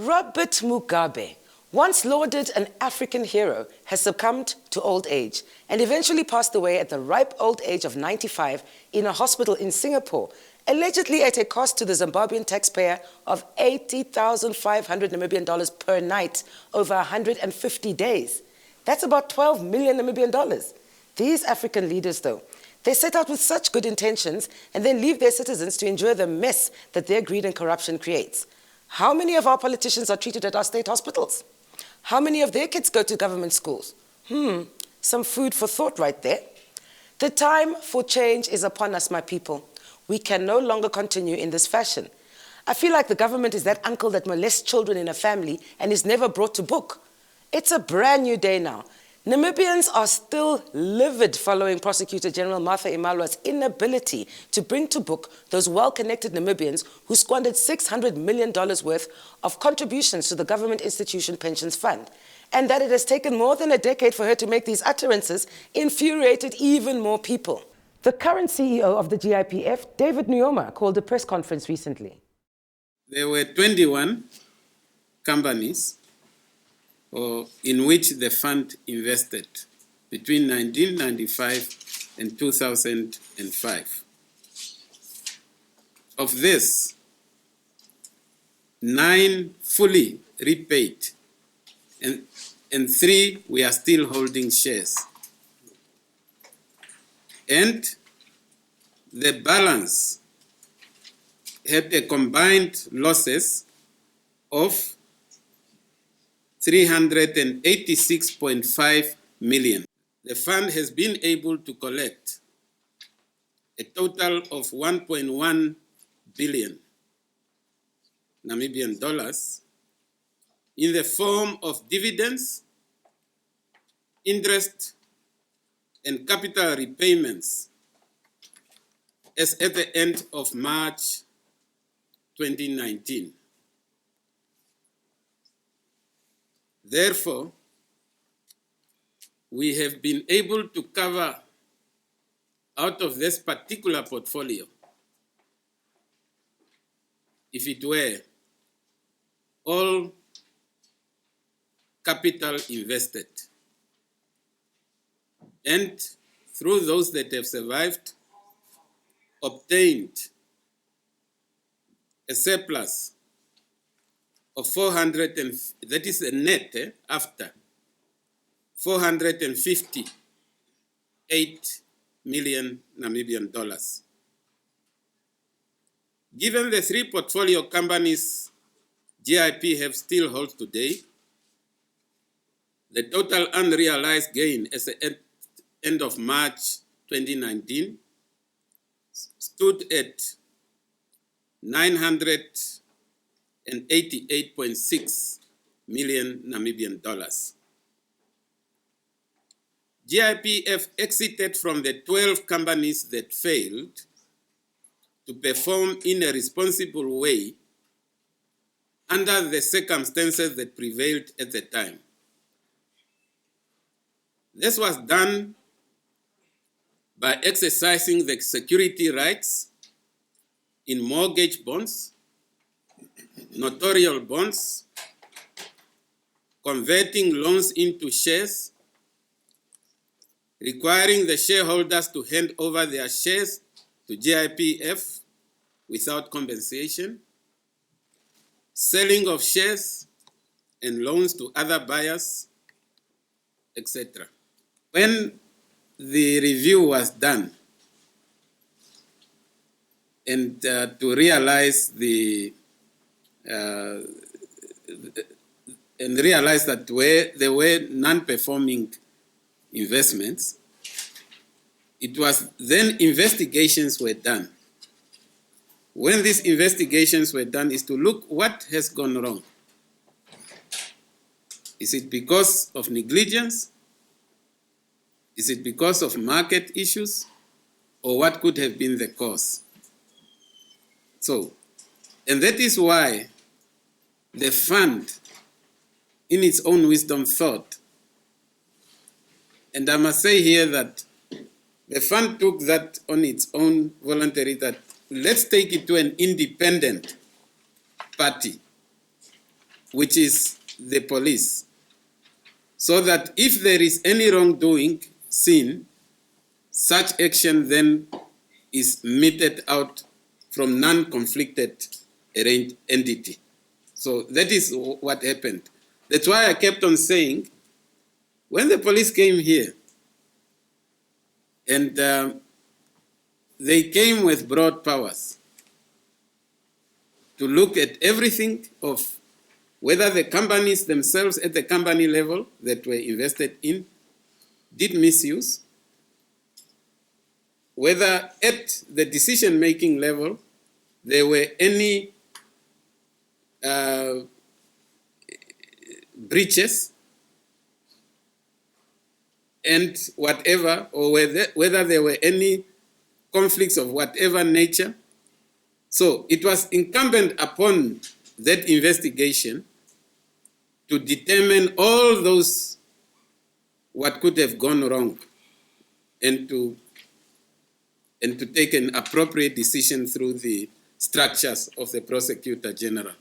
Robert Mugabe, once lauded an African hero, has succumbed to old age and eventually passed away at the ripe old age of 95 in a hospital in Singapore, allegedly at a cost to the Zimbabwean taxpayer of 80,500 Namibian dollars per night over 150 days. That's about 12 million Namibian dollars. These African leaders, though, they set out with such good intentions and then leave their citizens to endure the mess that their greed and corruption creates. How many of our politicians are treated at our state hospitals? How many of their kids go to government schools? Some food for thought right there. The time for change is upon us, my people. We can no longer continue in this fashion. I feel like the government is that uncle that molests children in a family and is never brought to book. It's a brand new day now. Namibians are still livid following Prosecutor-General Martha Imalwa's inability to bring to book those well-connected Namibians who squandered $600 million worth of contributions to the government institution pensions fund, and that it has taken more than a decade for her to make these utterances infuriated even more people. The current CEO of the GIPF, David Nuuyoma, called a press conference recently. There were 21 companies in which the fund invested between 1995 and 2005. Of this, 9 fully repaid, and 3 we are still holding shares. And the balance had a combined losses of 386.5 million. The fund has been able to collect a total of 1.1 billion Namibian dollars in the form of dividends, interest, and capital repayments as at the end of March 2019. Therefore, we have been able to cover out of this particular portfolio, if it were all capital invested, and through those that have survived, obtained a surplus of 400, and that is a net after 458 million Namibian dollars. Given the 3 portfolio companies GIP have still holds today, the total unrealized gain as the end of March 2019 stood at 988.6 million Namibian dollars. GIPF exited from the 12 companies that failed to perform in a responsible way under the circumstances that prevailed at the time. This was done by exercising the security rights in mortgage bonds, notarial bonds, converting loans into shares, requiring the shareholders to hand over their shares to GIPF without compensation, selling of shares and loans to other buyers, etc. When the review was done, and to realize that there were non-performing investments, it was then investigations were done. When these investigations were done is to look what has gone wrong. Is it because of negligence? Is it because of market issues? Or what could have been the cause? So, and that is why the fund, in its own wisdom, thought, and I must say here that the fund took that on its own voluntary, that let's take it to an independent party which is the police, so that if there is any wrongdoing seen, such action then is meted out from non-conflicted entity. So that is what happened. That's why I kept on saying, when the police came here, and they came with broad powers to look at everything of whether the companies themselves at the company level that were invested in did misuse, whether at the decision-making level there were any breaches and whatever, or whether there were any conflicts of whatever nature. So it was incumbent upon that investigation to determine all those what could have gone wrong and to take an appropriate decision through the structures of the Prosecutor-General.